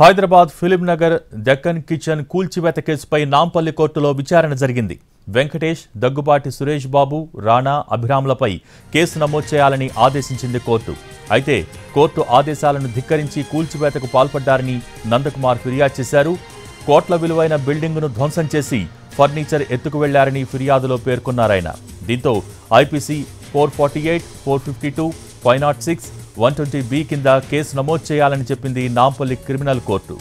Hyderabad film Nagar Deccan kitchen కూల్చివేత కేసుపై నాంపల్లి కోర్టులో విచారణ జరిగింది. వెంకటేష్, దగ్గుబాటి సురేష్ బాబు, రాణా, అభిరామ్లపై కేసు నమోదు చేయాలని ఆదేశించింది కోర్టు. అయితే కోర్టు ఆదేశాలను ధిక్కరించి కూల్చివేతకు పాల్పడ్డారని నందకుమార్ ఫిర్యాదు చేశారు. కోట్ల విలువైన బిల్డింగును ధ్వంసం చేసి ఫర్నిచర్ ఎత్తుకు వెళ్లారని ఫిర్యాదులో పేర్కొన్నారాయన. దీంతో ఐపీసీ 448, 452, 506, 120B కింద కేసు నమోదు చేయాలని చెప్పింది Nampally criminal court.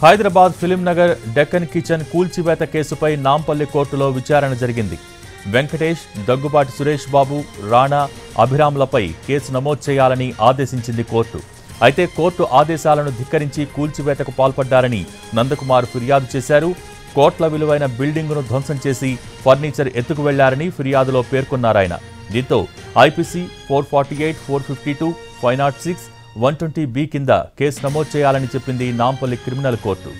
Hyderabad film Nagar Deccan kitchen కూల్చివేత కేసుపై నాంపల్లి కోర్టులో విచారణ జరిగింది. వెంకటేష్, దగ్గుబాటి సురేష్ బాబు, రాణా, అభిరామ్లపై కేసు నమోదు చేయాలని ఆదేశించింది కోర్టు. అయితే కోర్టు ఆదేశాలను ధిక్కరించి కూల్చివేతకు పాల్పడ్డారని నందకుమార్ ఫిర్యాదు చేశారు. కోట్ల విలువైన బిల్డింగును ధ్వంసం చేసి ఫర్నిచర్ ఎత్తుకు వెళ్లారని ఫిర్యాదులో పేర్కొన్నారాయన. దీంతో ఐపీసీ 448, 452, 506, 120B కింద కేసు నమోదు చేయాలని చెప్పింది నాంపల్లి క్రిమినల్ కోర్టు.